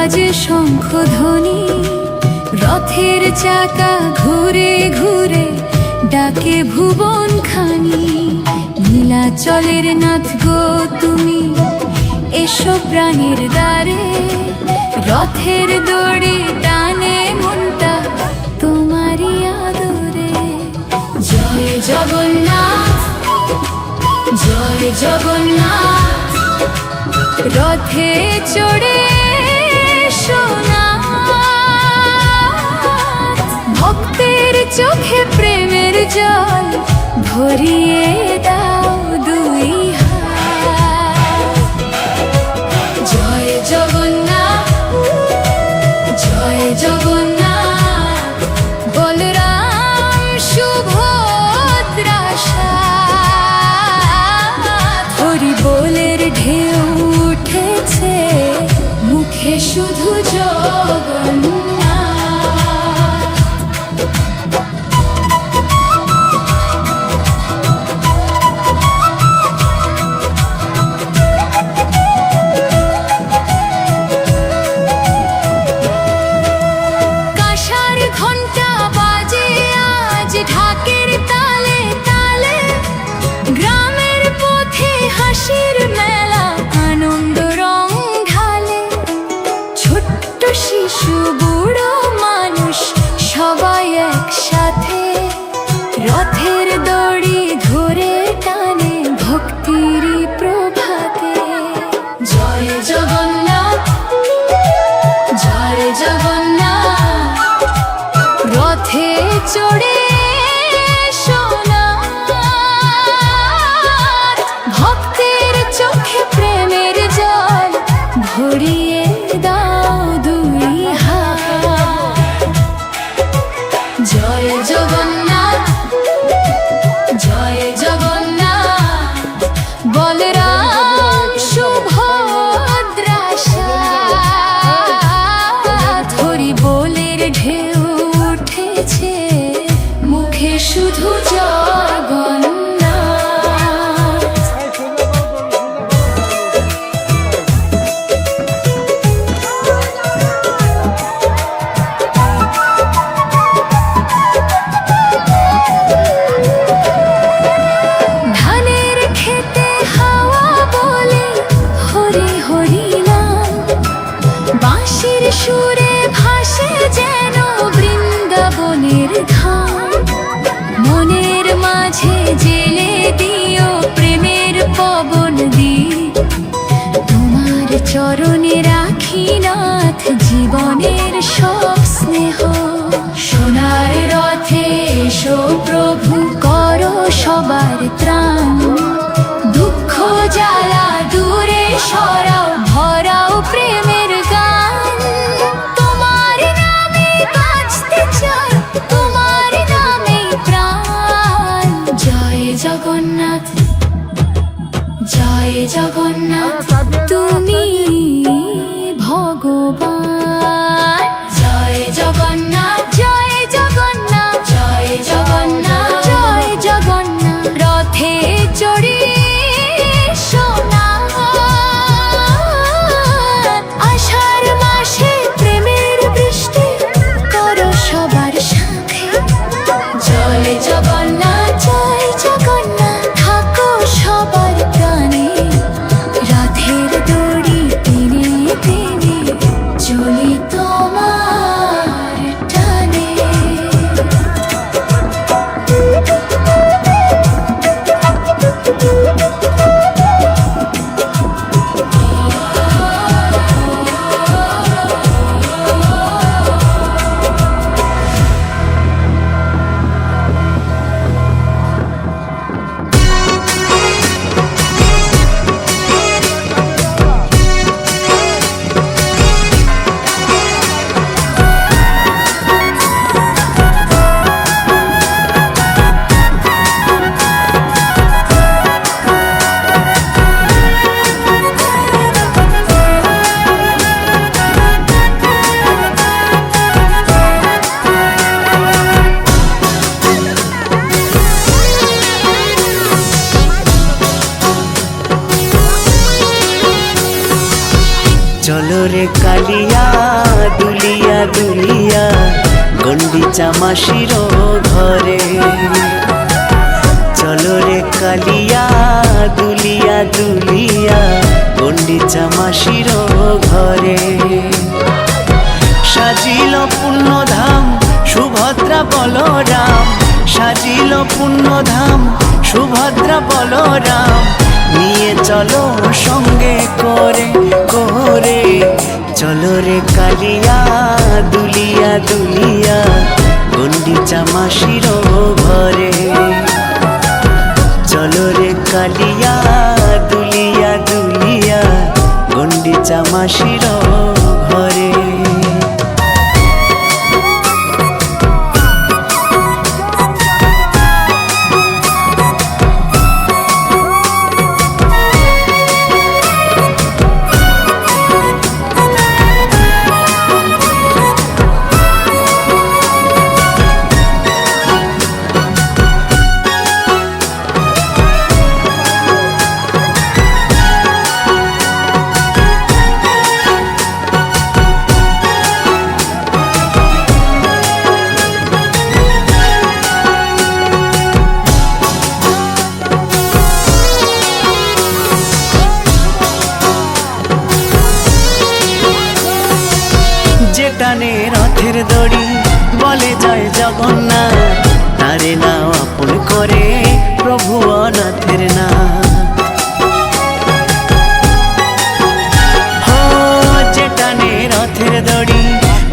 বাজে শঙ্খধ্বনি, রথের চাকা ঘুরে ঘুরে ডাকে ভুবন খানি। নীলাচলের নাথ গো তুমি, এসো প্রাণের দ্বারে, রথের দড়ি টানে মনটা তোমারই আদরে। জয় জগন্নাথ, জয় জগন্নাথ, রথে চড়ে সোনাথ, ভক্তের চোখে প্রেমের জল ভরিয়ে দাও দুই হাত। জয় জগন্নাথ, জয় জগন্নাথ, বলরাম সুভদ্রা সাথ। হরি বোলের ঢেউ উঠেছে, মুখে শুধু জগন্নাথ। ঢাকের তালে তালে গ্রামের পথে হাসির মেলা, আনন্দ রং ঢালে। ছোট্ট শিশু বুড়ো মানুষ সবাই একসাথে, রথের দড়ি ধরে টানে ভক্তির প্রভাতে। জয় জগন্নাথ, জয় জগন্নাথ, রথে চড়ে ভক্তের চোখে প্রেমের জল ভরিয়ে দাও দুই হাত। জয় জগন্নাথ, জয় জগন্নাথ, বলরাম সুভদ্রা সাথ। হরি বোলের ঢেউ উঠেছে, মুখে শুধু জগন্নাথ। ধানের খেতে হাওয়া বলে হরি হরি নাম, বাঁশির সুরে ভাসে যেন বৃন্দাবনের ধাম। মনের মাঝে জেলে দিও প্রেমের পবন দ্বীপ, তোমার চরণে রাখি নাথ জীবনের সব স্নেহ। সোনার রথে এসো প্রভু, করো সবার ত্রাণ, দুঃখ জ্বালা দূরে সরাও, ভরাও প্রেমের গান। তোমার নামে বাঁচতে চাই, তোমার নামে প্রাণ। জয় জগন্নাথ, জয় জগন্নাথ, তুমি ভগবান। জয় চলো রে কালিয়া দুলিয়া দুলিয়া গন্ডিচা মাসির ঘরে। চলো রে কালিয়া দুলিয়া দুলিয়া গন্ডিচা মাসির ঘরে। সাজিল পুণ্যধাম সুভদ্রা বলরাম, সাজিল পুণ্যধাম সুভদ্রা বলরাম, নিয়ে চলো সঙ্গে করে করে। চলো রে কালিয়া দুলিয়া দুলিয়া গন্ডিচা মাসির ঘরে। চলো রে কালিয়া দুলিয়া দুলিয়া গন্ডিচা মাসির ঘরে। টানে রথের দড়ি বলে জয় জগন্নাথ, তারে নাও আপন করে প্রভু অনাথের নাম। যে টানে রথের দড়ি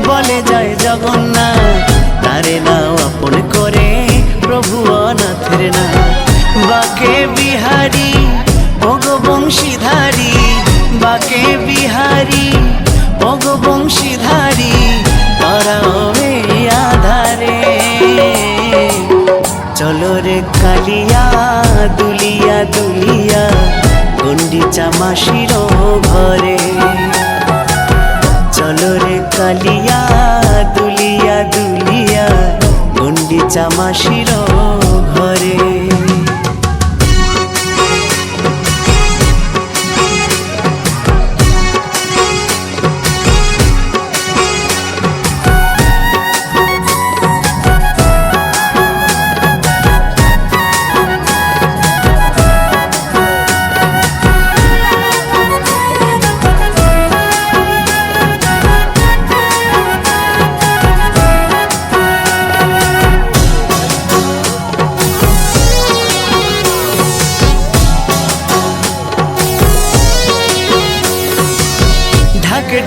বলে জয় জগন্নাথ, তারে নাও আপন করে প্রভু অনাথের নাম। বাকে বিহারী ওগো বংশীধারী, বাকে বিহারী ওগো বংশীধারী, তারাও এই আধারে। চলো রে কালিয়া দুলিয়া দুলিয়া গন্ডিচা মাসির ঘরে। চলো রে কালিয়া দুলিয়া দুলিয়া গন্ডিচা মাসির ঘরে।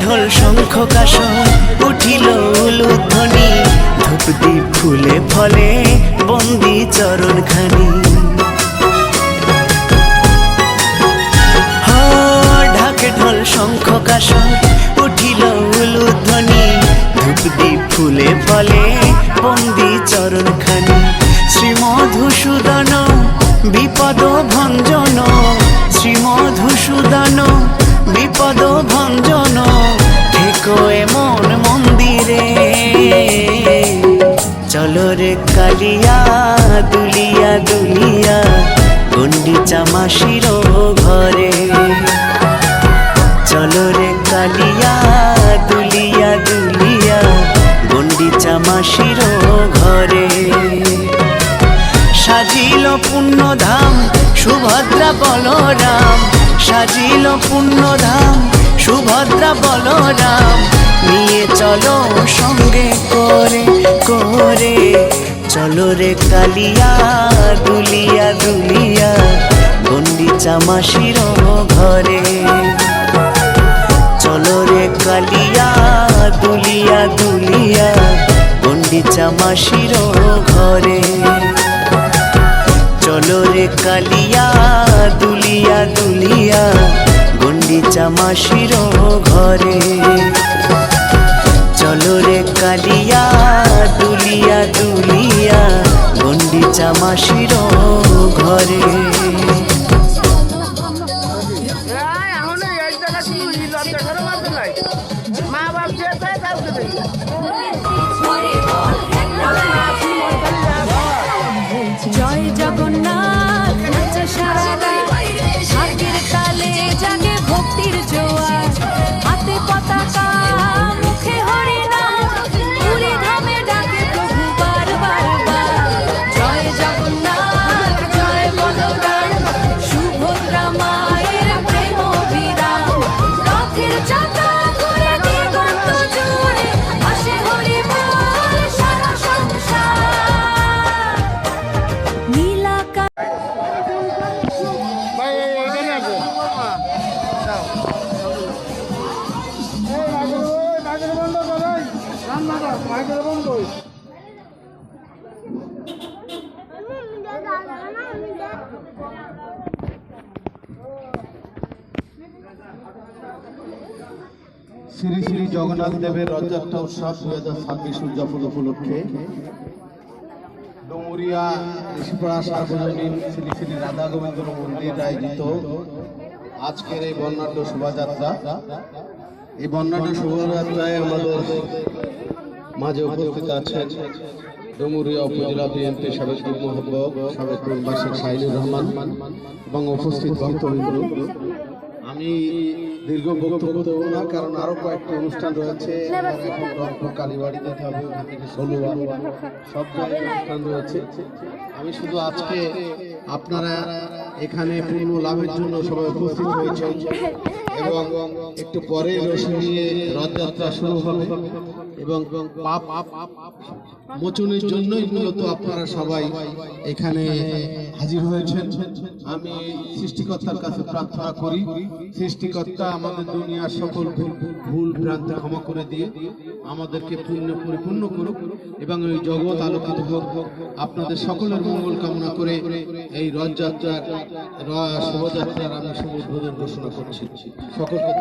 ঢোল শঙ্খ কাসর উঠিল উলুধ্বনি, ধূপ দীপ ফুলে ফলে বন্দি চরণ খানি। ঢাকে ঢোল শঙ্খ কাসর উঠিল উলুধ্বনি, ধূপ দীপ ফুলে ফলে বন্দি চরণ খানি। শ্রীমধুসূদন বিপদ ভঞ্জন, শ্রীমধুসূদন বিপদ ভঞ্জন, থেকো এমন মন্দিরে। চলো রে কালিয়া দুলিয়া দুলিয়া গন্ডিচা মাসির ঘরে। চলো রে কালিয়া দুলিয়া দুলিয়া গন্ডিচা মাসির ঘরে। সাজিল পুণ্যধাম সুভদ্রা বলরাম, সাজিল পুণ্যধাম সুভদ্রা বলরাম, নিয়ে চলো সঙ্গে করে করে। চলো রে কালিয়া দুলিয়া দুলিয়া গন্ডিচা মাসির ঘরে। চলো রে কালিয়া দুলিয়া দুলিয়া গন্ডিচা মাসির ঘরে। চলো রে কালিয়া দুলিয়া দুলিয়া গন্ডিচা মাসির ঘরে। চলো রে কালিয়া দুলিয়া দুলিয়া গন্ডিচা মাসির ঘরে। জয় জগন্নাথ নাচে সারা রাত, হাতের তালে জাগে ভক্তির জোয়ার, হাতে পতাকা শ্রী শ্রী জগন্নাথ দেবের রথযাত্রা উৎসব 2026 উদযাপন উপলক্ষে ডুমুরিয়া ঋষিপাড়া সার্বজনীন শ্রী শ্রী রাধা গোবিন্দ মন্দির আয়োজিত আজকের এই বর্ণাঢ্য শোভাযাত্রা। এই বর্ণাঢ্য শোভাযাত্রায় আমাদের মাঝে উপস্থিত আছেন ডুমুরিয়া উপজেলা বিএনপি সাবেক যুগ্ম আহ্বায়ক সাবেক প্রবাসী শাহিনুর রহমান এবং উপস্থিত ভক্তবৃন্দ। আমি দীর্ঘ বক্তব্য দেবো না, কারণ আরো কয়েকটি অনুষ্ঠান রয়েছে। এখন রংপুর কালীবাড়ি যেতে হবে, ওখান থেকে ষোলোয়া সব জায়গায় অনুষ্ঠান রয়েছে। আমি শুধু আজকে আপনারা এখানে পূর্ণ লাভের জন্য সবাই উপস্থিত হয়েছেন এবং একটু পরে রশি নিয়ে রথযাত্রা শুরু হবে এবং পাপ মোচনের জন্যই মূলত আপনারা সবাই এখানে হাজির হয়েছেন। আমি সৃষ্টিকর্তার কাছে প্রার্থনা করি, সৃষ্টিকর্তা আমাদের দুনিয়ার সকল ভুল ভ্রান্তি ক্ষমা করে দিয়ে আমাদেরকে পরিপূর্ণ করুক এবং এই জগৎ আলোকিত হোক। আপনাদের সকলের মঙ্গল কামনা করে এই রথযাত্রার শোভাযাত্রার আমি শুভ উদ্বোধন ঘোষণা করছি। সকলকে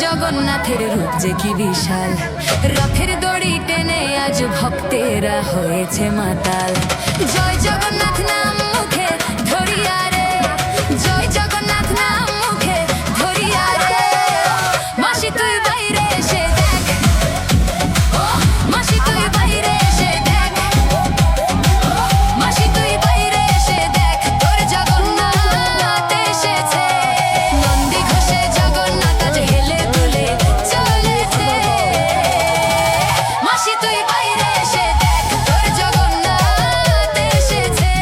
জগন্নাথের রূপ যে কি বিশাল, রথের দড়ি টেনে আজ ভক্তেরা হয়েছে মাতাল। জয় জগন্নাথ নাম মুখে ধরিয়া রে, জয় জগন্নাথ নাম মুখে ধরিয়া রে। মাসি তুই বাইরে এসে দেখ, মাসি তুই বাইরে এসে দেখ, মাসি তুই বাইরে এসে দেখ, তোর জগন্নাথ এসেছে। নন্দী ঘোষে জগন্নাথ আজ হেলে দুলে চলেছে। মাসি তুই বাইরে এসে দেখ, তোর জগন্নাথ এসেছে।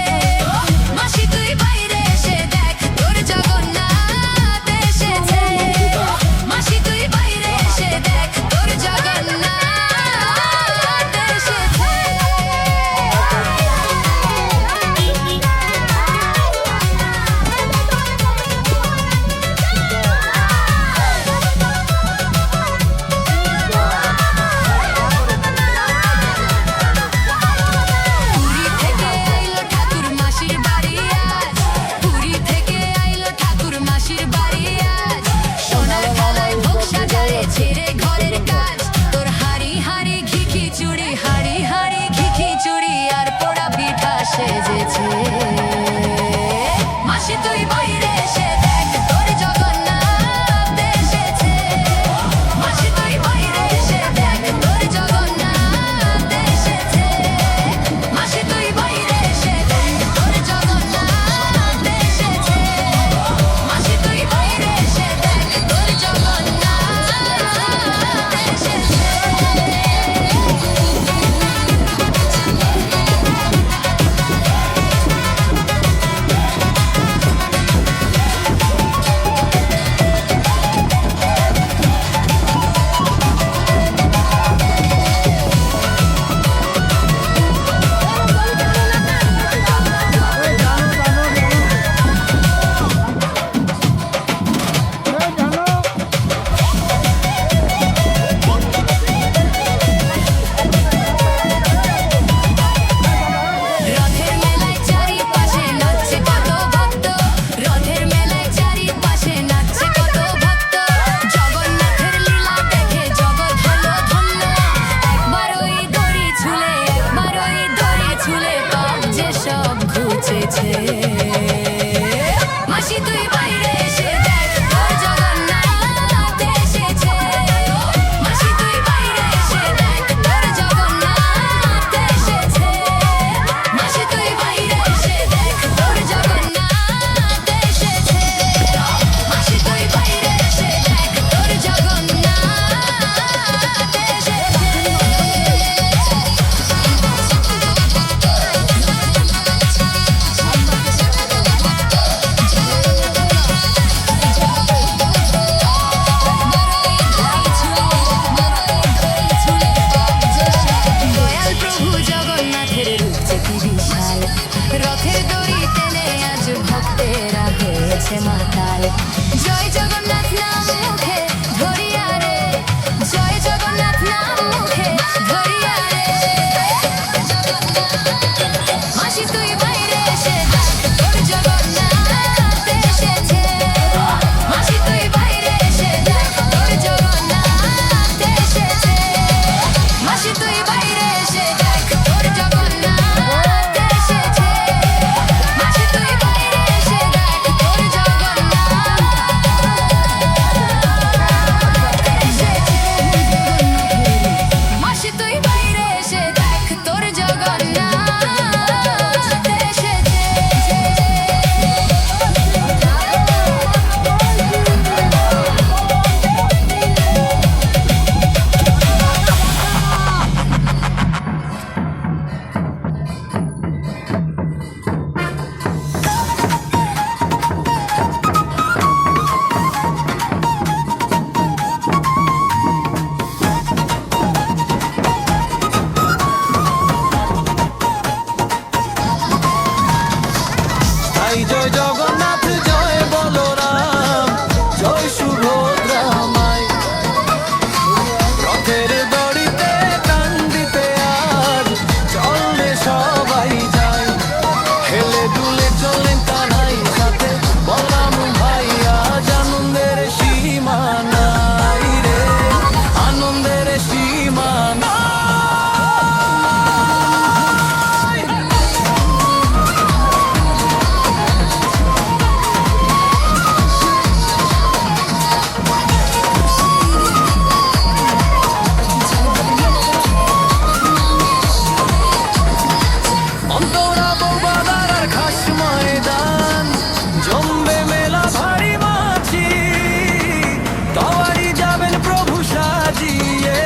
সবাই যাবেন প্রভু সাজিয়ে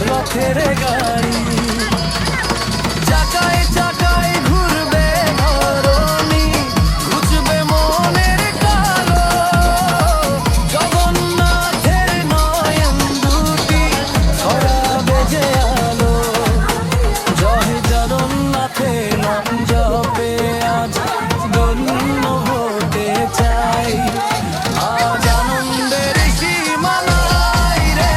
রথের গাড়ি, চাকায় চাকায় ঘুরবে ধরণী, ঘুচবে মনের কালো, জগন্নাথের নয়ন দুটি ছড়াবে যে আলো। জয় জগন্নাথে নাম জপে আজ ধন্য হতে চাই, আজ আনন্দের সীমা নাই রে,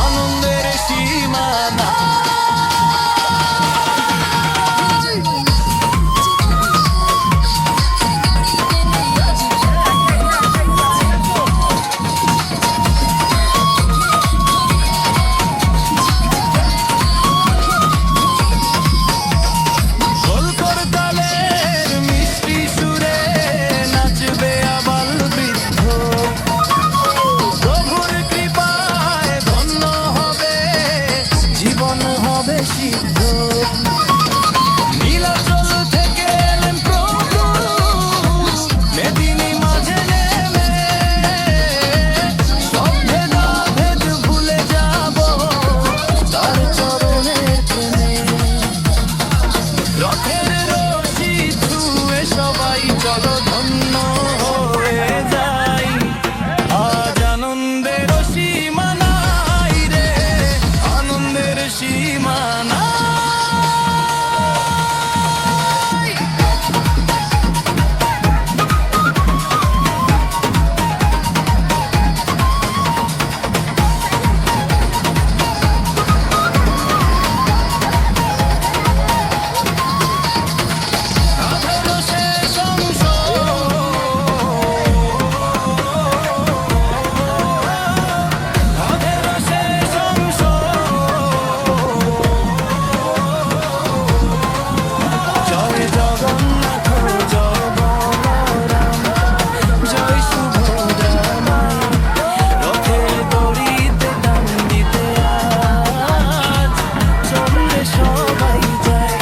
আনন্দের সীমা নাই। ঢোলকর তালের মিষ্টি সুরে নাচবে আবাল বৃদ্ধ, প্রভুর কৃপায় ধন্য হবে জীবন হবে সিদ্ধ। নীলাচল থেকে এলেন প্রভু মেদিনী মাঝে নেমে, সব ভেদাভেদ ভুলে যাব তার চরণের প্রেমে। রথের রশি ছুঁয়ে সবাই চলো ধন্য হয়ে যাই, আজ আনন্দের সীমা নাই রে, আনন্দের সীমা নাই। আঠারো শেষ অংশ, আঠারো শেষ অংশ, জয় জগন্নাথ জয় বলরাম জয় সুভদ্রা মাই, রথের দড়িতে টান দিতে আজ চললে সবাই যায়।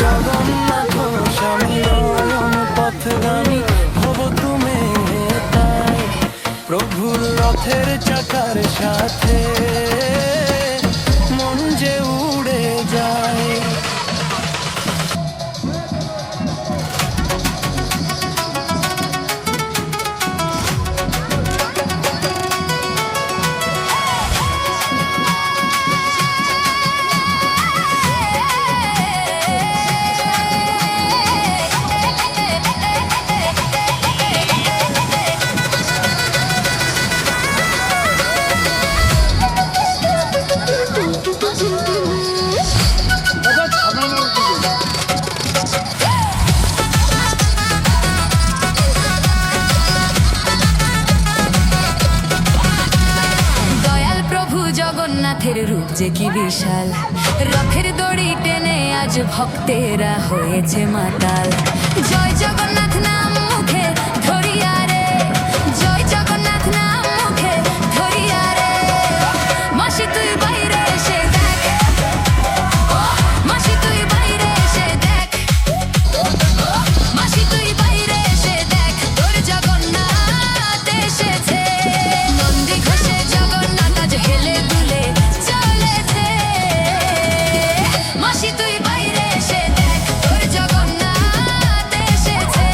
জগন্নাথ সম্মিলন পথগামী হব তুমি তাই, প্রভুর রথের চাকার সাথে মন যে উড়ে যায়। দয়াল প্রভু জগন্নাথের রূপ যে কি বিশাল, রথের দড়ি টেনে আজ ভক্তেরা হয়েছে মাতাল। জয় জগন্নাথ নাম মুখে ধরিয়া রে, জয় জগন্নাথ নাম মুখে ধরিয়া রে, মাসি তুই বাইরে এসে দেখ, মাসি তুই বাইরে এসে দেখ, মাসি তুই বাইরে এসে দেখ, তোর জগন্নাথ এসেছে। নন্দী ঘোষে জগন্নাথ আজ হেলে দুলে চলেছে, মাসি তুই বাইরে এসে দেখ, তোর জগন্নাথ এসেছে।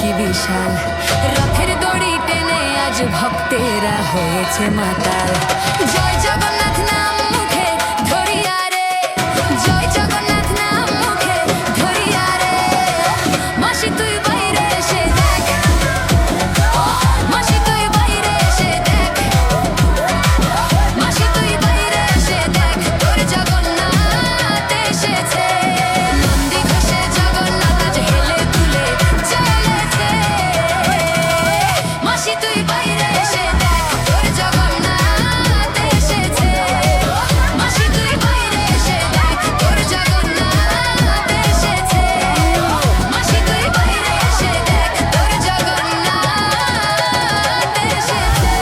কি বিশাল রথের দড়ি টেনে আজ ভক্তেরা হয়েছে মাতাল জয় জগন্নাথ নাম মুখে ধরিয়া রে জয় জগন্নাথ নাম মুখে ধরিয়া রে মাসি তুই বাইরে এসে দেখ মাসি তুই বাইরে এসে দেখ মাসি তুই বাইরে এসে দেখ তোর জগন্নাথ এসেছে নন্দী ঘোষে জগন্নাথ আজ হেলে দুলে চলেছে মাসি তুই বাইরে এসে দেখ তোর জগন্নাথ এসেছে মাসি তুই বাইরে এসে দেখ তোর জগন্নাথ এসেছে মাসি তুই বাইরে এসে দেখ তোর জগন্নাথ এসেছে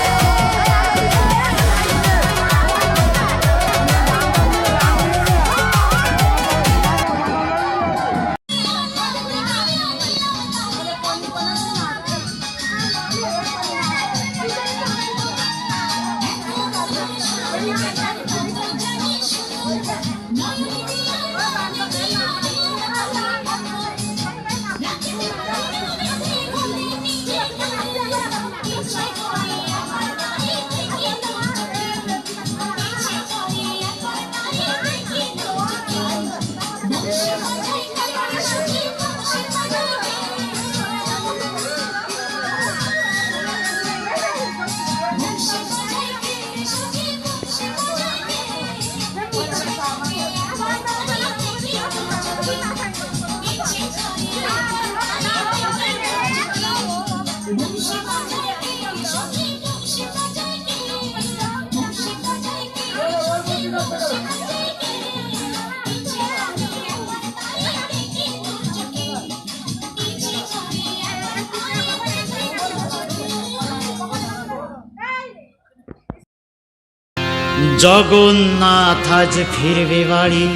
জগন্নাথ আজ ফিরবে বাড়ি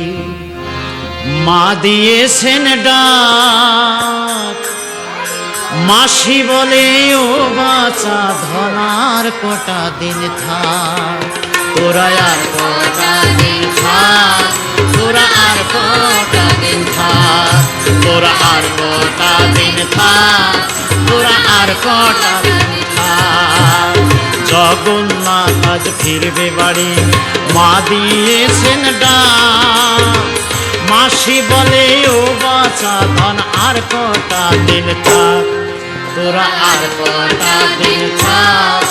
মা দিয়েছেন ডাক মাসি বলে ও বাঁচা ধনার কটা দিন থাক তোরা আর কটা দিন থাক তোরা আর কটা দিন থাক তোরা আর কটা দিন থাক তোরা আর কটা দিন থাক জগন্নাথ আজ ফিরবে বাড়ি মা দিয়েছেন ডাক মাসি বলে ও বাঁচা ধন আর কটা দিন থাক তোরা আর কটা দিন থাক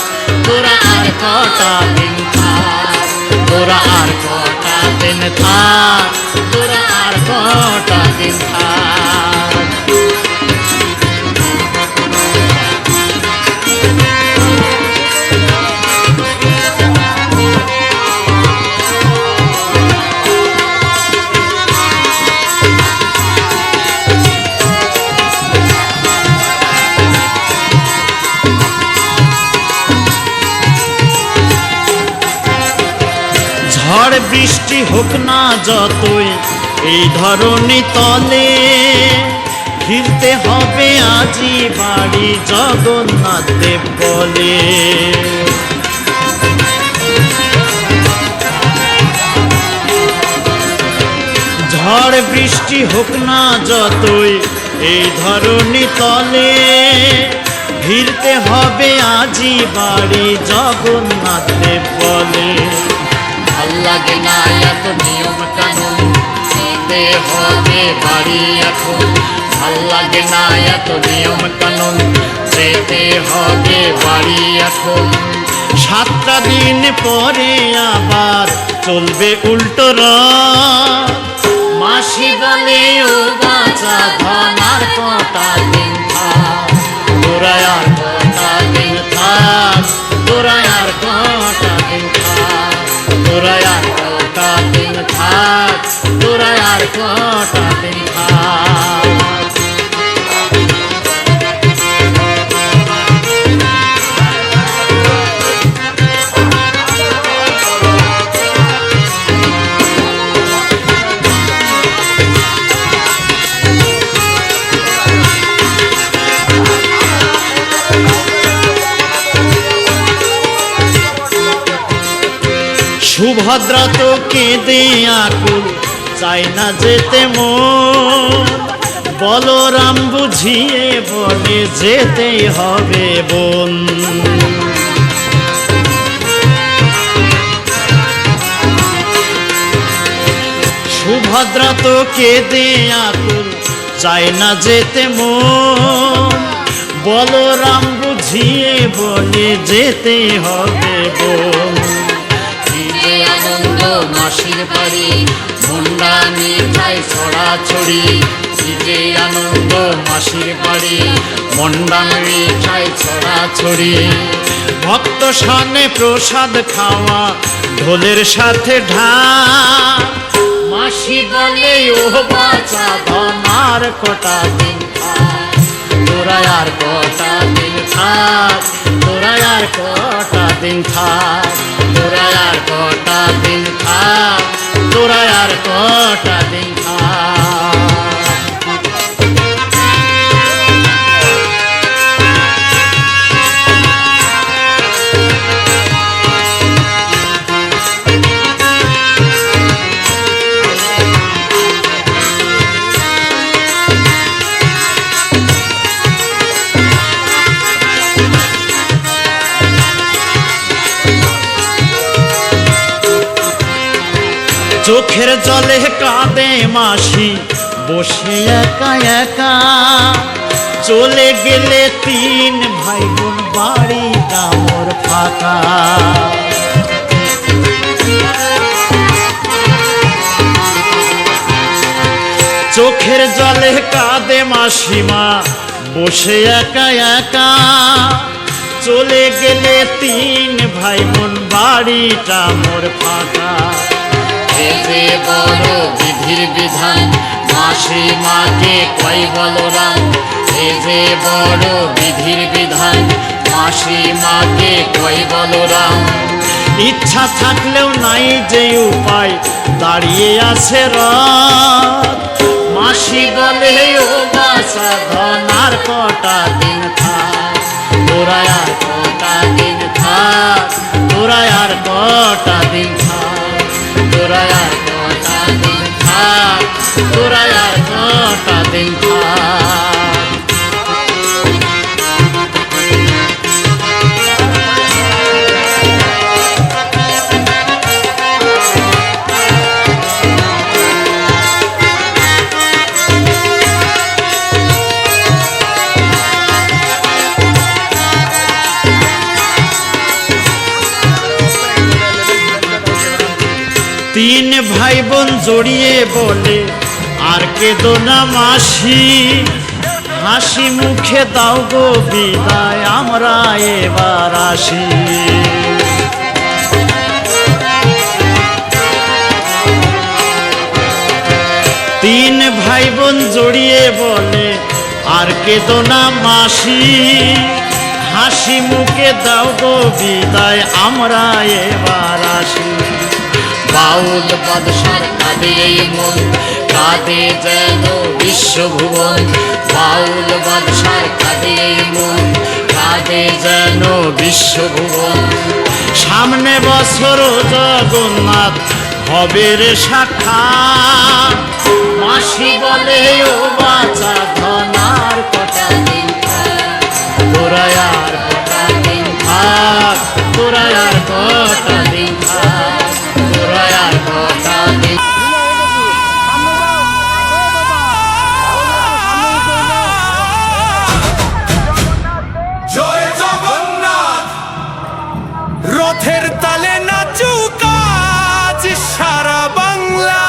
তোরা আর কটা দিন থাক তোরা আর কটা দিন থাক তোরা আর কটা দিন থাক ঝড় বৃষ্টি হোক না যতই এই ধরনী তলে ফিরতে হবে আজি বাড়ি জগন্নাথ দেব বলে ঝড় বৃষ্টি হোক না যতই এই ধরনী তলে ফিরতে হবে আজি বাড়ি জগন্নাথ দেব বলে ভাল লাগে না এত নিয়ম কানুন যেতে হবে বাড়ি এখন ভাল লাগে না এত নিয়ম কানুন যেতে হবে বাড়ি এখন 7টা দিন পরে আবার চলবে উল্টো রথ মাসি বলে ও বাঁচা ধন আর কটা দিন থাক তোরা আর কটা দিন থাক তোরা আর কটা দিন থাক তোরা আর কটা দিন থাক তোরা আর কটা দিন থাক সুভদ্রা তো কেঁদে আকুল চাই না যেতে মন বলরাম বুঝিয়ে বলে যেতেই হবে বোন। সুভদ্রা তো কেঁদে আকুল চায় না যেতে মন, বলরাম বুঝিয়ে বলে যেতে হবে বোন। কি যে আনন্দ মাসির বাড়ি, মুন্ডা মিঠাই ছড়াছড়ি। কি যে আনন্দ মাসির বাড়ি, মন্ডা মিঠাই ছড়াছড়ি। ভক্ত সানে প্রসাদ খাওয়া, ঢোলের সাথে ঢাক। মাসি বলে ও বাছা ধনার কটা দিন থাক, তোরা আর কটা দিন থাক, তোরা আর কটা দিন থাক, তোরা আর কটা দিন থাক, তোরা আর কটা দিন থাক। চোখের জলে কাঁদে মাসি বসে একা একা, চলে গেলে তিন ভাই বোন বাড়িটা মোর ফাঁকা। চোখের জলে কাঁদে মাসিমা বসে একা একা, চলে গেলে তিন ভাই বোন বাড়িটা মোর ফাঁকা। এ যে বড় বিধির বিধান, মাসি মাকে কই বলরাম। এ যে বড় বিধির বিধান, মাসি মাকে কই বলরাম। ইচ্ছা থাকলেও নাই যে উপায়, দাঁড়িয়ে আছে রাত। মাসি বলে ও বাছা ধনার কটা দিন থাক, তোরা আর কটা দিন থাক, তোরা আর কটা দিন থাক, তোরা আর কটা দিন থাক, তোরা আর কটা দিন থাক। তিন ভাই বোন জড়িয়ে বলে আর কেঁদো না মাসি, হাসি মুখে দাও গো বিদায় আমরা এবার আসি। তিন ভাই বোন জড়িয়ে বলে আর কেঁদো না মাসি, হাসি মুখে দাও গো বিদায় আমরা এবার আসি। বাউল বাদশার কাঁদে এই মন, কাঁদে যেন বিশ্বভুবন। বাউল বাদশার কাঁদে এই মন, কাঁদে যেন বিশ্বভুবন। সামনে বছর জগন্নাথ হবে রে সাক্ষাৎ, মাসি বলে ও বাছা ধনার কটা দিন থাক, তোরা আর কটা দিন থাক, তোরা আর কটা দিন থাক, তোরা আর কটা দিন। জয় জগন্নাথ, রথের তালে নাচুক আজ সারা বাংলা।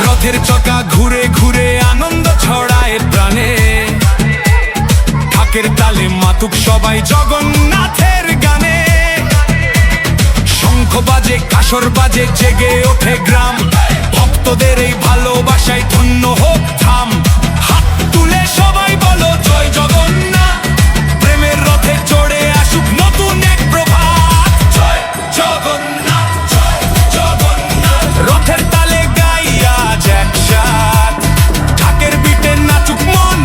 রথের চকা ঘুরে ঘুরে আনন্দ ছড়ায় প্রাণে, ঢাকের তালে মাতুক সবাই জগন্নাথের গানে। শঙ্খ বাজে কাসর বাজে জেগে ওঠে গ্রাম, ভক্তদের এই ভালোবাসায় ধন্য হোক ধাম। হাত তুলে সবাই বলো জয় জগন্নাথ, প্রেমের রথে চড়ে আসুক নতুন এক প্রভাত। জয় জগন্নাথ, জয় জগন্নাথ, রথের তালে গাই আজ একসাথ, ঢাকের বিটে নাচুক মন।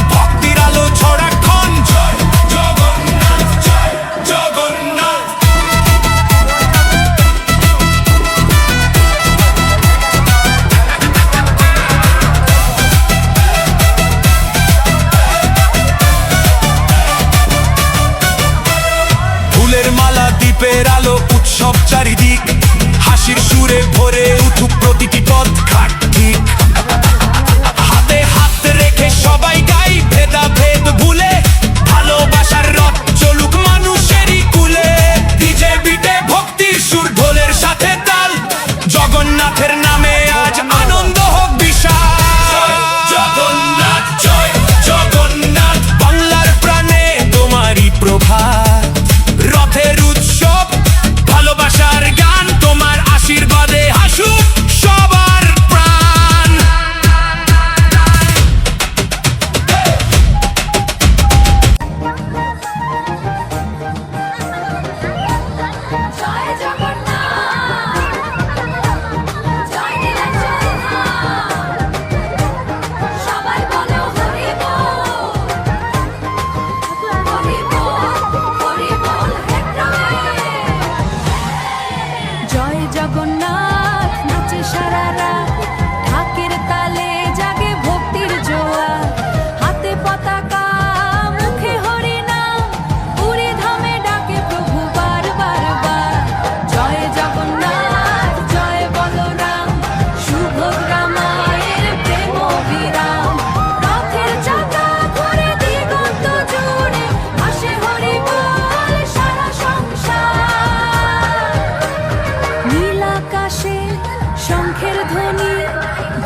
চারিদিক হাসির সুরে ভরে উঠুক প্রতিটি পথ ঘাট ঠিক হাতে হাত রেখে সবাই গাই ভেদাভেদ ভুলে ভালোবাসার রথ চলুক মানুষেরই কুলে ডিজে বিটে ভক্তির সুর ঢোলের সাথে তাল জগন্নাথের নামে আজ আনন্দ হোক বিশাল জগন্নাথ জয় জগন্নাথ বাংলার প্রাণে তোমারই প্রভাত রথের উৎসব ভালোবাসার গান তোমার আশীর্বাদে হাসুক সবার প্রাণ জয় জগন্নাথ জয় নীলাচল সবাই বলো হরি বল হরি বল হরি বল জয় জগন্নাথ নাচে সারা রাত ঢাকের তালে জাগে ভক্তির জোয়ার হাতে পতাকা মুখে হরি নাম পুরী ধামে ডাকে প্রভু বার বার বার জয় জগন্নাথ জয় বলরাম সুভদ্রা মায়ের প্রেম বিরাম রথের চাকা ঘুরে দিগন্ত জুড়ে আসে হরি বল সারা সংসার নীল আকাশে শঙ্খের ধ্বনি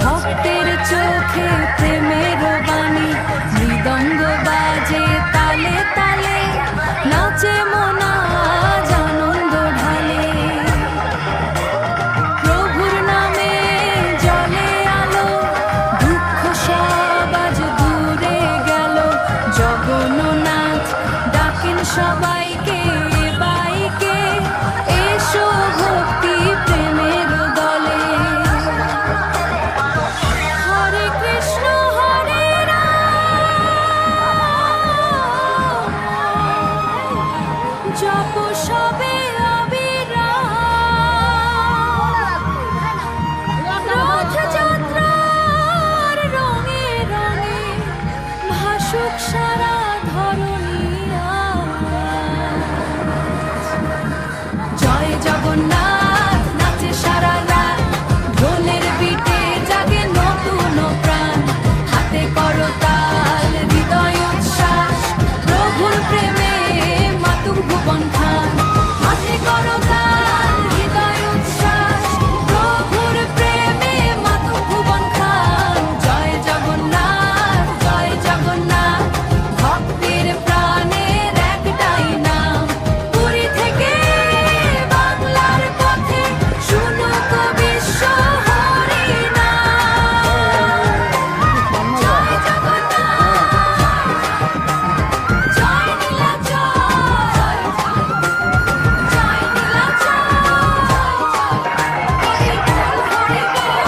ভক্তের চোখে প্রেমের বাণী মৃদঙ্গ বাজে তালে তালে নাচে মন আজ আনন্দ ঢালে প্রভুর নামে জলে আলো দুঃখ সব আজ দূরে গেল জগন্নাথ ডাকেন সবাইকে বাইকে এসো ভক্তি প্রেমের দলে হরে কৃষ্ণ হরে রাম জপ সবে অবিরাম রথযাত্রার রঙে রঙে ভাসুক সারা ধরণী জয় জগন্নাথ নাচে সারা রাত ঢোলের বিটে জাগে নতুন প্রাণ হাতে করতাল হৃদয় উচ্ছ্বাস প্রভুর প্রেমে মাতুক ভুবন খান হাতে করতাল হৃদয় উচ্ছ্বাস প্রভুর প্রেমে মাতুক ভুবন খান জয় জগন্নাথ ভক্তির প্রাণের একটাই নাম পুরী থেকে বাংলার পথে শুনুক বিশ্ব হরি নাম জয় জগন্নাথ জয় নীলাচল জয় নীলাচল হরি বল হরি বল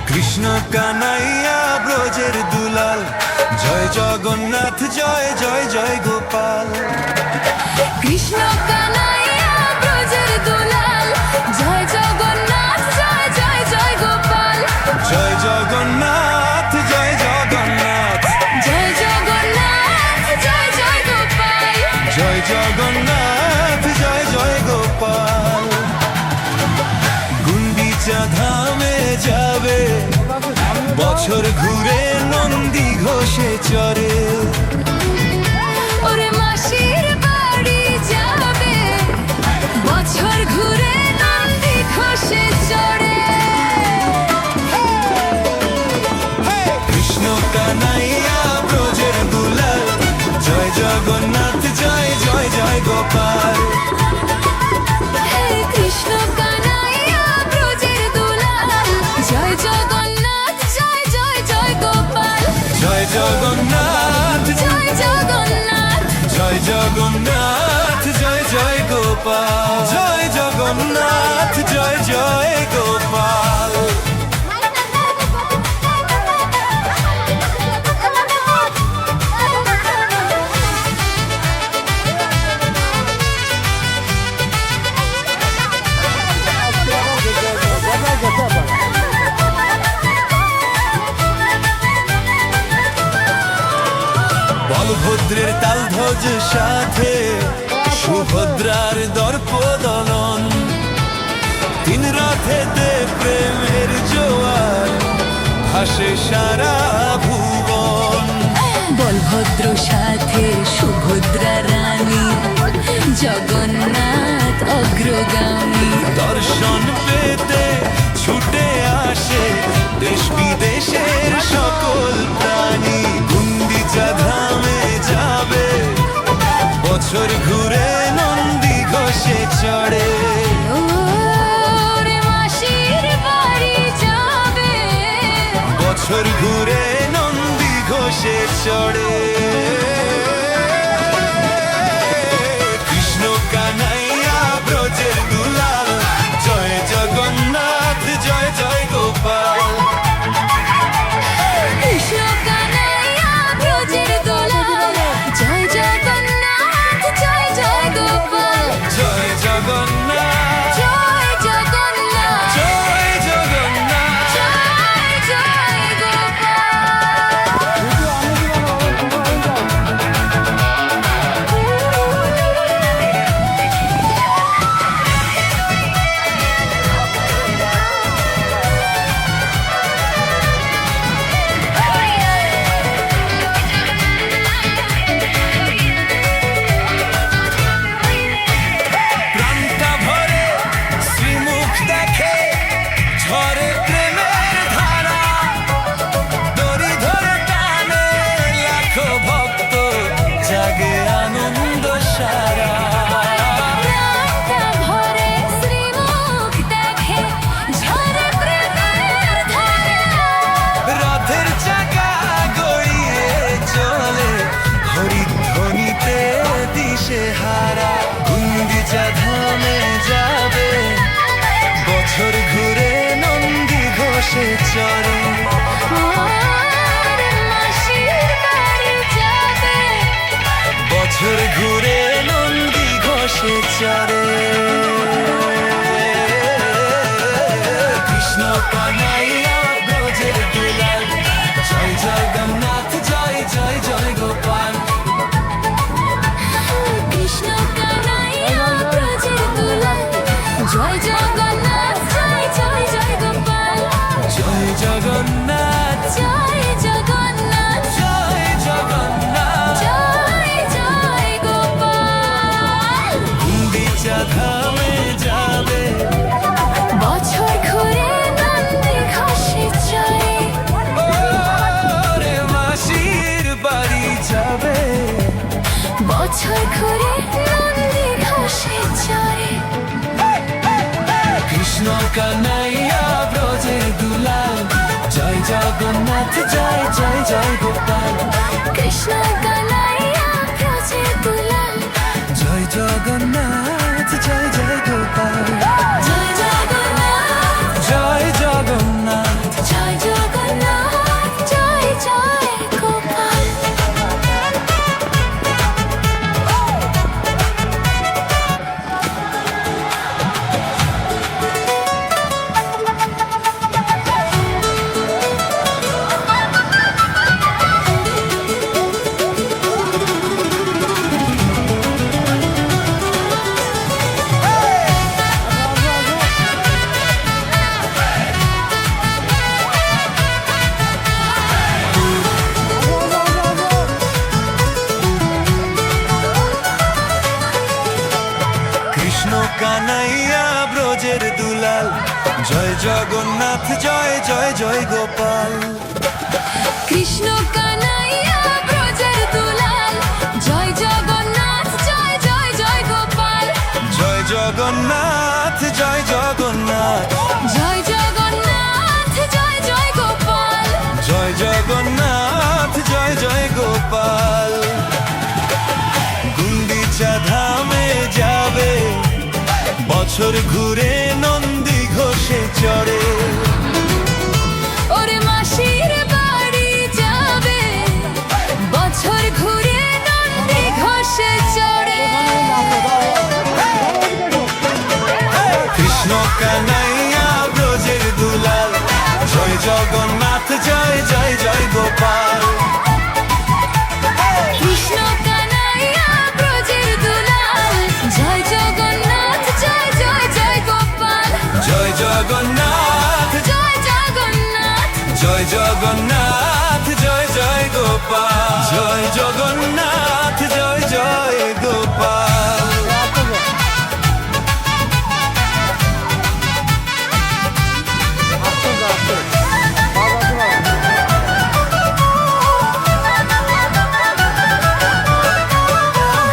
কৃষ্ণ কানাইয়া ব্রজের দুলাল জয় জগন্নাথ জয় জয় জয় গোপাল কৃষ্ণ কানাইয়া ব্রজের দুলাল জয় জগন্নাথ জয় জয় জয় গোপাল জয় জগন্নাথ জয় জগন্নাথ জয় জগন্নাথ জয় জয় গোপাল জয় জগন্নাথ জয় জয় গোপাল গুন্ডিচা ধামে যাবে বছর ঘুরে নন্দী ঘোষে চরে ওরে মাসির বাড়ি যাবে বছর ঘুরে নন্দী ঘোষে চড়ে কৃষ্ণ কানাইয়া ব্রজের দুলাল জয় জগন্নাথ জয় জয় জয় গোপাল হে কৃষ্ণ কানাইয়া ব্রজের দুলাল জয় জগন্নাথ জয় জয় জয় গোপাল জয় জগন্নাথ জয় জগন্নাথ জয় জগন্নাথ জয় জয় গোপাল গোপাল, জয় জগন্নাথ, জয় জয় গোপাল। বলভদ্রের তালধ্বজ সাথে সুভদ্রার দর্পদলন, তিন রথেতে প্রেমের জোয়ার ভাসে সারা ভুবন। বলভদ্র সাথে সুভদ্রা রানী, জগন্নাথ অগ্রগামী। দর্শন পেতে ছুটে আসে দেশ বিদেশের সকল প্রাণী। গুন্ডিচা ধামে যাবে বছর ঘুরে নন্দী ঘোষে চড়ে। ওরে মাসির বাড়ি যাবে, বছর ঘুরে নন্দী ঘোষে চড়ে। কৃষ্ণ কানাইয়া ব্রজের দুলাল, জয় জগন্নাথ, জয় জয় গোপাল। কৃষ্ণ কানাইয়া ব্রজের দোলাল, জয় জগন্নাথ, জয় জয় গোপাল। জয় জগন্নাথ, জয় জগন্নাথ, জয় জগন্নাথ। জয় জয় প্রাণটা ভরে শ্রীমুখ দেখে ঝরে প্রেমের ধারা। দড়ি ধরে টানে লাখো ভক্ত, জাগে আনন্দ সারা। প্রাণটা ভরে শ্রীমুখ দেখে ঝরে প্রেমের ধারা। রথের চাকা গড়িয়ে চলে হরিধ্বনিতে দিশে হারা। গুন্ডিচা ধামে যাবে বছর ঘুরে নন্দী ঘোষে চড়ে। ওরে মাসির বাড়ি যাবে, বছর ঘুরে নন্দী ঘোষে চড়ে। কৃষ্ণ কানাইয়া ব্রজের দুলাল, জয় জগন্নাথ, জয় জয় জয় গোপাল। কৃষ্ণ কানাইয়া ব্রজের দুলাল, জয় জগন্নাথ, জয় জয় জয় গোপাল। জয় জগন্নাথ, জয় জগন্নাথ, জয় জগন্নাথ। জয় জয় গোপাল। গুন্ডিচা ধামে যাবে বছর ঘুরে নন্দী ঘোষে চড়ে, ওরে মাসির বাড়ি যাবে। বছর ঘুরে নন্দী ঘোষে চড়ে। কৃষ্ণ কানাইয়া ব্রজের দুলাল, জয় জগন্নাথ, জয় জয় জয় গোপাল। কৃষ্ণ কানাইয়া ব্রজের দুলাল, জয় জগন্নাথ, জয় জয় গোপাল। জয় জগন্নাথ, জয় জগন্নাথ, জয় জগন্নাথ, জয় জয় গোপাল। কৃষ্ণ কানাইয়া ব্রজের দুলাল, জয় জগন্নাথ, জয় জয় জয় গোপাল। কৃষ্ণ কানাইয়া ব্রজের দুলাল, জয় জগন্নাথ, জয় জয় জয় গোপাল। জয় জগন্নাথ, জয় জগন্নাথ, জয় জগন্নাথ, জয় জয় গোপাল। জয় জগন্নাথ, জয় জয় গোপাল। গুন্ডিচা ধামে যাবে বছর ঘুরে নন্দী ঘোষে চড়ে। ওরে মাসির বাড়ি যাবে বছর ঘুরে নন্দী ঘোষে চড়ে। কৃষ্ণ কানাইয়া ব্রজের দুলাল, জয় জগন্নাথ জয় জয় জয় গোপাল। কৃষ্ণ কানাইয়া ব্রজের দুলাল, জয় জগন্নাথ জয় জয় জয় গোপাল। জয় জগন্নাথ জয় জগন্নাথ জয় জগন্নাথ জয় জয় গোপাল। জয় জগন্নাথ জয় জয় গোপাল।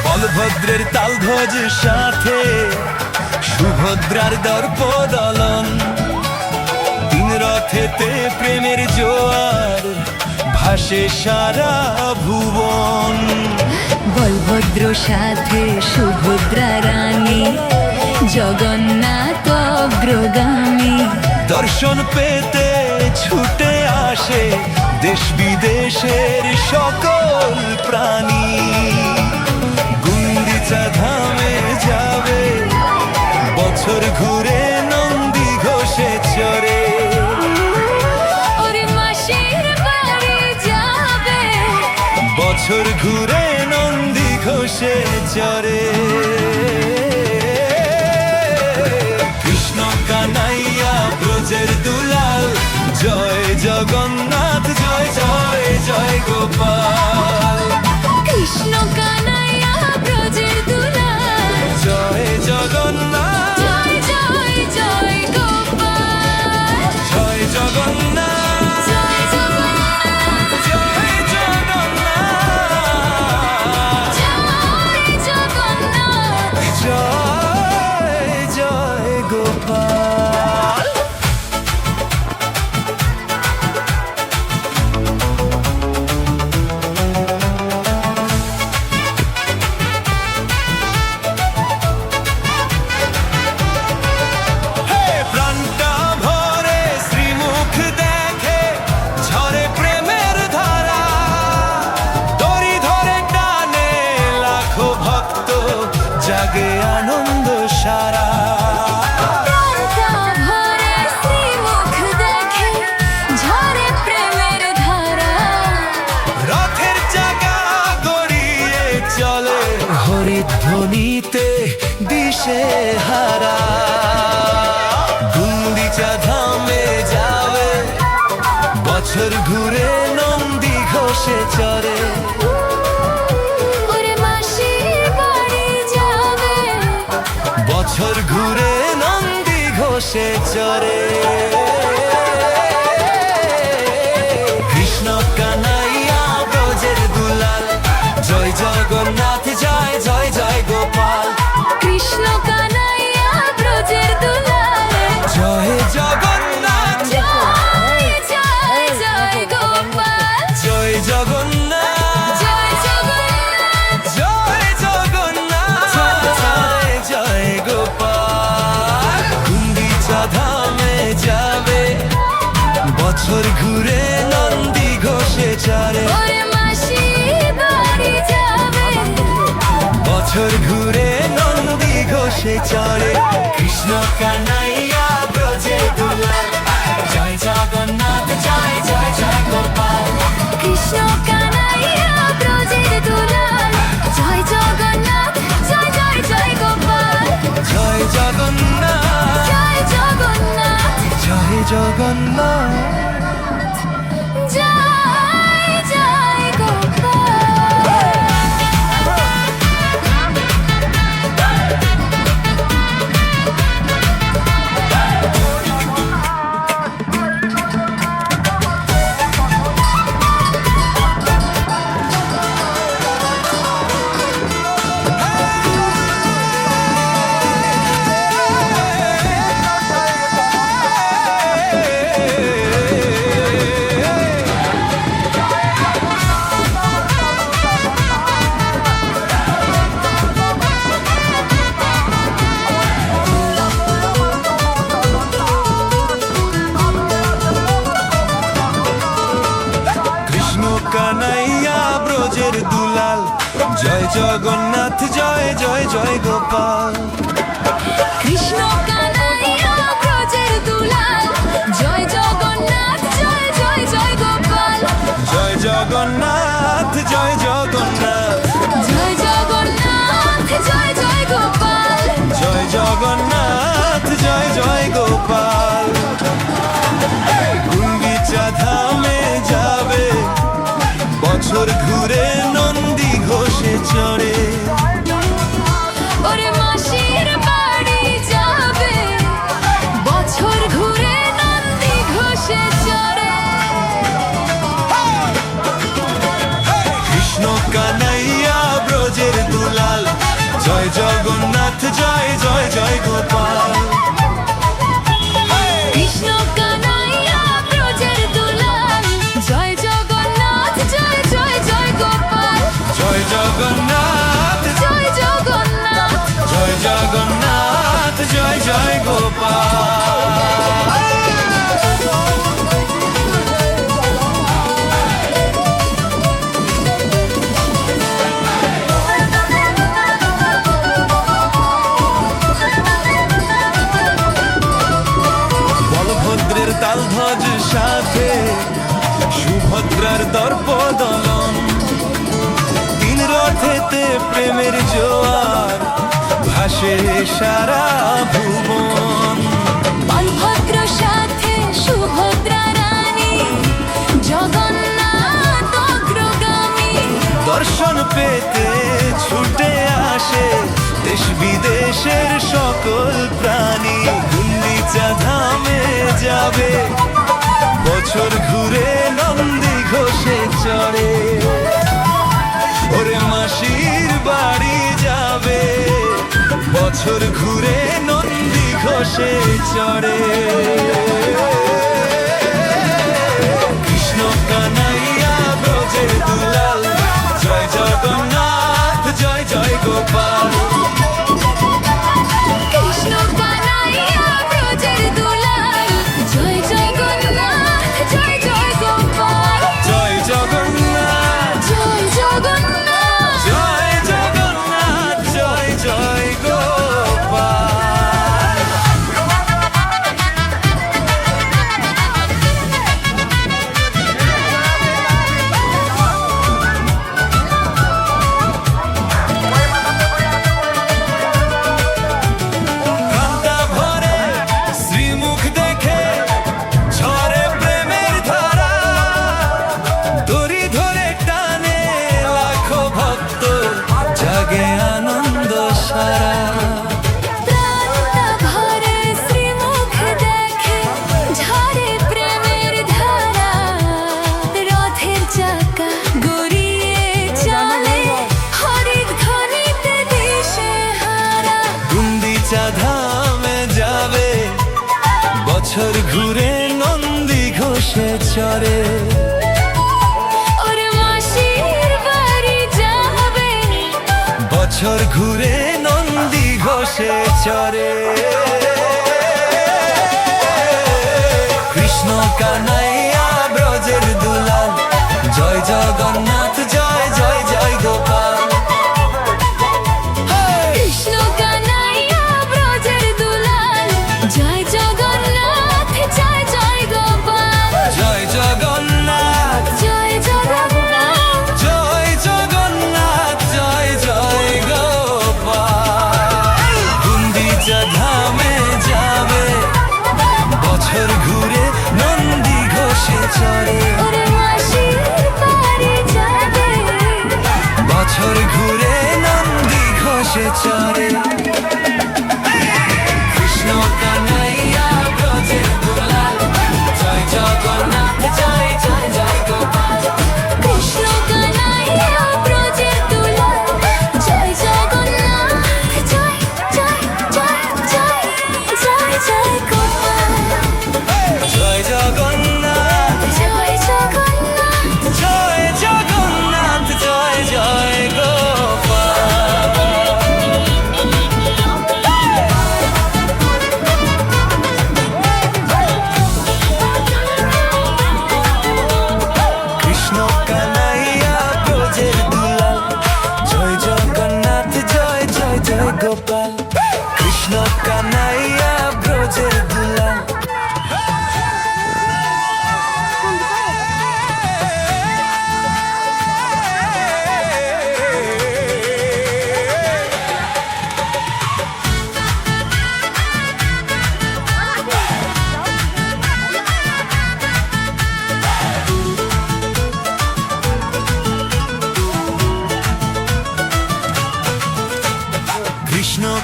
বলভদ্রের তালধ্বজ সাথে সুভদ্রার দর্পদলন, তিন রথেতে প্রেমের জোয়ার ভাসে সারা ভুবন। বলভদ্র সাথে সুভদ্রা রানী, জগন্নাথ অগ্রগামী। দর্শন পেতে ছুটে আসে দেশ বিদেশের সকল প্রাণী। গুন্ডিচা ধামে যাবে বছর ঘুরে নন্দী ঘোষে চড়ে। ওরে মাসির বাড়ি যাবে বছর ঘুরে নন্দী ঘোষে চড়ে। কৃষ্ণ কানাইয়া ব্রজের দুলাল, জয় জগন্নাথ জয় জয় জয় গোপাল। কৃষ্ণ কানাইয়া ব্রজের দুলাল, জয় জগন্নাথ জয় জয় জয় গোপাল। জয় জগন্নাথ জয় জগন্নাথ জয় জগন্নাথ জয় জগন্নাথ। জয় জয় গোপাল। হে প্রাণটা ভরে শ্রীমুখ দেখে ঝরে প্রেমের ধারা, দড়ি ধরে টানে লাখো ভক্ত জাগে আনন্দ সারা। প্রাণটা ভরে শ্রীমুখ দেখে ঝরে প্রেমের ধারা। রথের চাকা গড়িয়ে চলে হরিধ্বনিতে দিশে হারা। গুন্ডিচা ধামে যাবে বছর ঘুরে নন্দী ঘোষে চড়ে। ওরে মাসির বাড়ি যাবে বছর ঘুরে নন্দী ঘোষে চড়ে। কৃষ্ণ কানাইয়া ব্রজের দুলাল, জয় জগন্নাথ জয় জয় জয় গোপাল। কৃষ্ণ কানাইয়া ব্রজের দুলাল, জয় জগন্নাথ জয় জয় জয় গোপাল। জয় জগন্নাথ জয় জগন্নাথ জয় জগন্নাথ জয় জয় গোপাল। গুন্ডিচা ধামে যাবে বছর ঘুরে নন্দী ঘোষে চড়ে। ওরে মাসির বাড়ি যাবে বছর ঘুরে নন্দী ঘোষে চড়ে। কৃষ্ণ কানাইয়া ব্রজের দুলাল, জয় জগন্নাথ জয় জয় জয় গোপাল। কৃষ্ণ কানাইয়া ব্রজের দুলাল, জয় জগন্নাথ জয় জয় জয় গোপাল। জয় জগন্নাথ জয় জগন্নাথ জয় জগন্নাথ জয় জয় গোপাল। কানাইয়া ব্রজের দুলাল, জয় জগন্নাথ জয় জয় জয় গোপাল। কৃষ্ণ কানাইয়া ব্রজের দুলাল, জয় জগন্নাথ জয় জয় জয় গোপাল। জয় জগন্নাথ জয় জগন্নাথ, জয় জগন্নাথ জয় জয় গোপাল। জয় জগন্নাথ জয় জয় গোপাল। গুন্ডিচা ধামে যাবে, বছর ঘুরে নন্দী ঘোষে চড়ে। ওরে মাসির বাড়ি যাবে, বছর ঘুরে নন্দী ঘোষে চড়ে। কৃষ্ণ কানাইয়া ব্রজের দুলাল, জয় জগন্নাথ জয় জয় জয় গোপাল। কৃষ্ণ কানাইয়া ব্রজের দুলাল, জয় জগন্নাথ জয় জয় জয় গোপাল। জয় জগন্নাথ জয় জগন্নাথ জয় জগন্নাথ জয় জয় গোপাল। বলভদ্রের তালধ্বজ সাথে সুভদ্রার দর্পদলন, তিন রথেতে প্রেমের জোয়ার ভাসে সারা ভুবন। বলভদ্র সাথে সুভদ্রা রানী, জগন্নাথ অগ্রগামী। দর্শন পেতে ছুটে আসে দেশ বিদেশের সকল প্রাণী। গুন্ডিচা ধামে যাবে, বছর ঘুরে নন্দী ঘোষে চড়ে। ওরে মাসির বাড়ি যাবে, বছর ঘুরে নন্দী ঘোষে চড়ে। কৃষ্ণ কানাইয়া ব্রজের দুলাল, জয় জগন্নাথ জয় জয় গোপাল। কৃষ্ণ কানাইয়া ব্রজের দুলাল, জয় জগন্নাথ জয় জয় গোপাল। জয় জগন্নাথ জয় জগন্নাথ জয় জগন্নাথ জয় জয় গোপাল। কান্তা ভরে শ্রীমুখ দেখে ঝরে প্রেমের ধারা, দড়ি ধরে টানে লাখো ভক্ত, জাগে আনন্দ সারা। প্রাণটা ভরে শ্রীমুখ দেখে, ঝরে প্রেমের ধারা। রথের চাকা গড়িয়ে চলে, হরিধ্বনিতে দিশে হারা। গুন্ডিচা ধামে যাবে, বছর ঘুরে নন্দী ঘোষে চড়ে। ওরে মাসির বাড়ি যাবে, বছর ঘুরে নন্দী ঘোষে চড়ে। কৃষ্ণ কানাইয়া ব্রজের দুলাল, জয় জগন্নাথ জয় জয় জয় গোপাল। কৃষ্ণ কানাইয়া ব্রজের দুলাল, জয় জগন্নাথ জয় জয় গোপাল। জয় জগন্নাথ জয় জগন্নাথ জয় জগন্নাথ জয় জয় গোপাল। গুন্ডিচা ধামে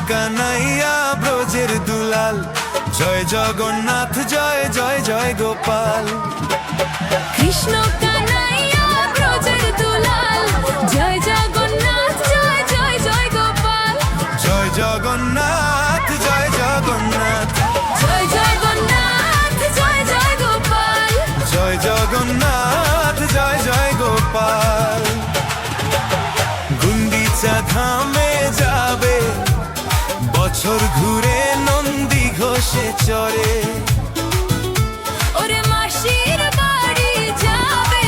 কানাইয়া ব্রজের দুলাল, জয় জগন্নাথ জয় জয় জয় গোপাল। কৃষ্ণ কানাইয়া ব্রজের দুলাল, জয় জগন্নাথ জয় জয় জয় গোপাল। জয় জগন্নাথ জয় জগন্নাথ, জয় জগন্নাথ জয় জয় গোপাল। জয় জগন্নাথ জয় জয় গোপাল। গুন্ডিচা ধামে যাবে, বছর ঘুরে নন্দী ঘোষে চড়ে। ওরে মাসির বাড়ি যাবে,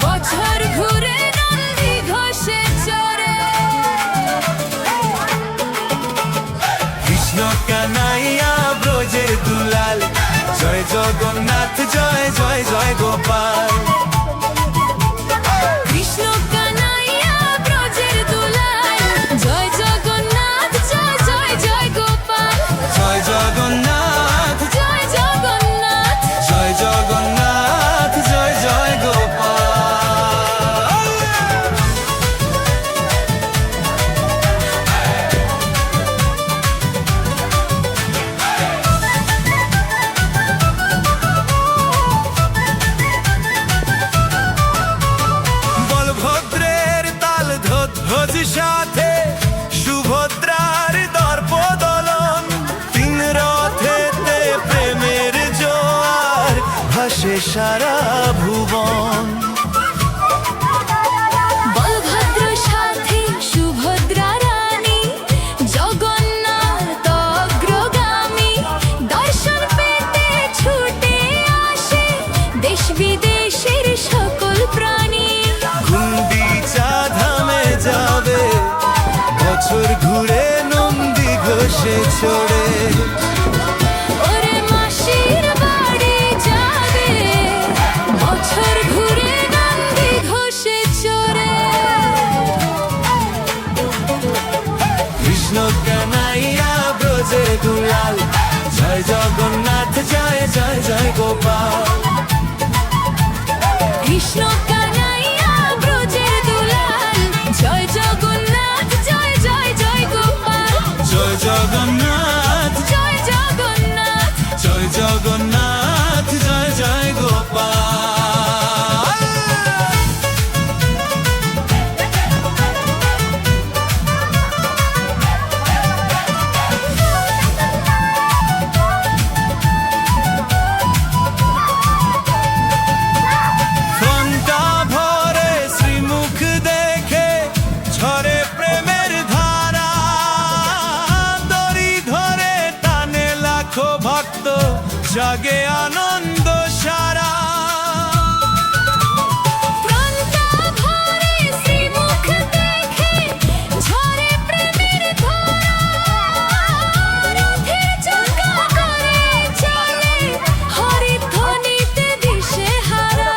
বছর ঘুরে নন্দী ঘোষে চড়ে। কৃষ্ণ কানাইয়া ব্রজের দুলাল, জয় জগন্নাথ জয় জয় জয় গোপাল। কৃষ্ণ কানাইয়া ব্রজের দুলাল, জয় জগন্নাথ জয় জয় জয় গোপাল। জয় জগন্নাথ জয় জগন্নাথ জয় জগন্নাথ জয় জয় গোপাল। বলভদ্রের তাল ধ্বজ সাথে, সুভদ্রার দর্প দলন। তিন রথেতে প্রেমের জোয়ার, ভাসে সারা ভুবন। বলভদ্র সাথী সুভদ্রা রানী, জগন্নাথ অগ্রগামী। দর্শন পেতে ছুটে আসে, দেশ বিদেশের সকল প্রাণী। গুন্ডিচা ধামে যাবে, বছর ঘুরে নন্দী ঘোষে চড়ে। ওরে মাসির বাড়ি যাবে, বছর ঘুরে নন্দী ঘোষে চড়ে। কৃষ্ণ কানাইয়া ব্রজের দুলাল, জয় জগন্নাথ জয় জয় জয় গোপাল। কৃষ্ণ কানাইয়া ব্রজের দুলাল, জয় জগন্নাথ জয় জয় জয় গোপাল। জয় জগন্নাথ জয় জগন্নাথ জয় জগন্নাথ জয় জয় গোপাল। ঘণ্টা ভরে শ্রীমুখ দেখে, ঝরে প্রেমের ধারা। দড়ি ধরে টানে লাখো ভক্ত, জাগে আনন্দ সারা। প্রাণটা ভরে শ্রীমুখ দেখে, ঝরে প্রেমের ধারা। রথের চাকা করে চলে, হরিধ্বনিতে দিশেহারা।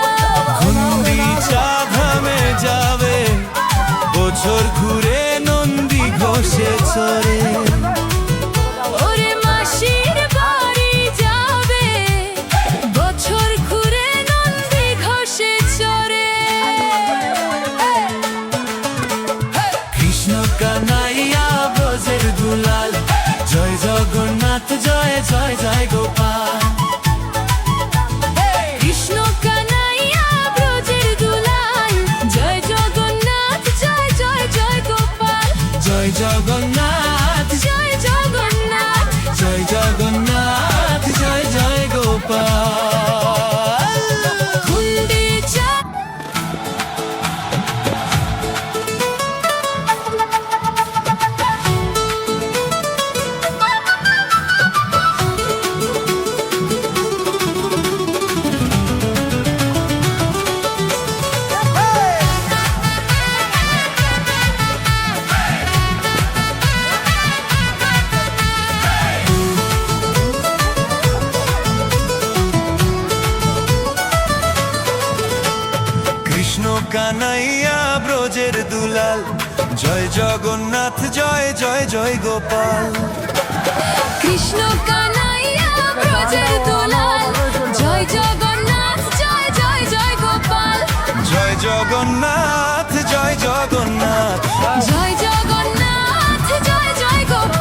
গুন্ডিচা ধামে যাবে, বছর ঘুরে নন্দী ঘোষে চড়ে। ওরে মাসির বাড়ি যাবে, বছর ঘুরে নন্দী ঘোষে চড়ে। কৃষ্ণ কানাইয়া ব্রজের দুলাল, জয় জগন্নাথ জয় জয় জয় গোপাল। কৃষ্ণ কানাইয়া ব্রজের দুলাল, জয় জগন্নাথ জয় জয় জয় গোপাল। জয় জগন্নাথ জয় জগন্নাথ জয় জগন্নাথ জয় জয় গোপাল। গুন্ডিচা। কৃষ্ণ কানাইয়া ব্রজের দুলাল, জয় জগন্নাথ জয় জয় জয় গোপাল। কৃষ্ণ কানাইয়া ব্রজের দুলাল, জয় জগন্নাথ জয় জয় জয় গোপাল। জয় জগন্নাথ জয় জগন্নাথ জয় জগন্নাথ জয় জয় গোপাল।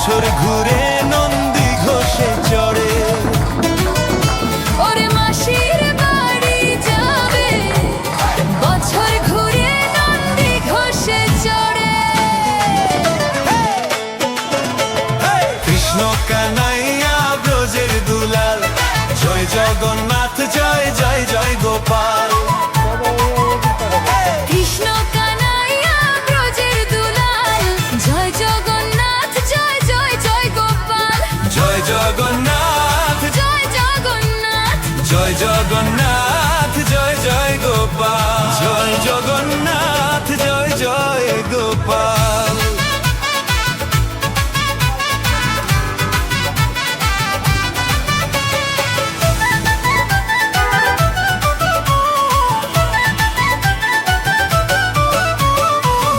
বছর ঘুরে নন্দী ঘোষে চড়ে। ওরে মাসির বাড়ি যাবে বছর ঘুরে নন্দী ঘোষে চড়ে। কৃষ্ণ কানাইয়া ব্রজের দুলাল, জয় জগন্নাথ জয় জয় জয় গোপাল। কৃষ্ণ কানাইয়া ব্রজের দুলাল, জয় জগন্নাথ জয় জয় জয় গোপাল। জয় জগন্নাথ জয় জগন্নাথ জয় জগন্নাথ জয় জয় গোপাল। জয় জগন্নাথ জয় জয় গোপাল।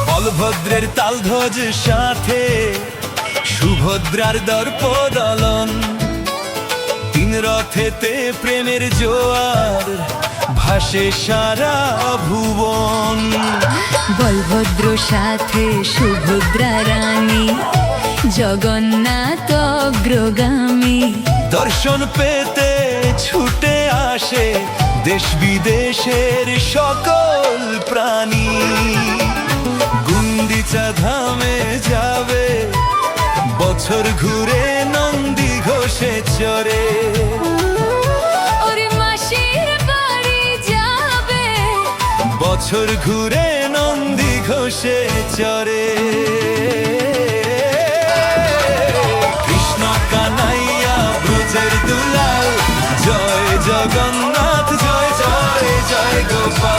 বলভদ্রের তালধ্বজ সাথে সুভদ্রার দর্প দলন, তিন রথেতে প্রেমের জোয়ার ভাসে সারা ভুবন। বলভদ্র সাথে সুভদ্রা রানী, জগন্নাথ অগ্রগামী। দর্শন পেতে ছুটে আসে দেশ বিদেশের সকল প্রাণী। গুন্ডিচা ধামে যাবে বছর ঘুরে নন্দী ঘোষে চড়ে। ওরে মাসির বাড়ি যাবে বছর ঘুরে নন্দী ঘোষে চড়ে। কৃষ্ণ কানাইয়া ব্রজের দুলাল, জয় জগন্নাথ জয় জয় জয় গোপাল।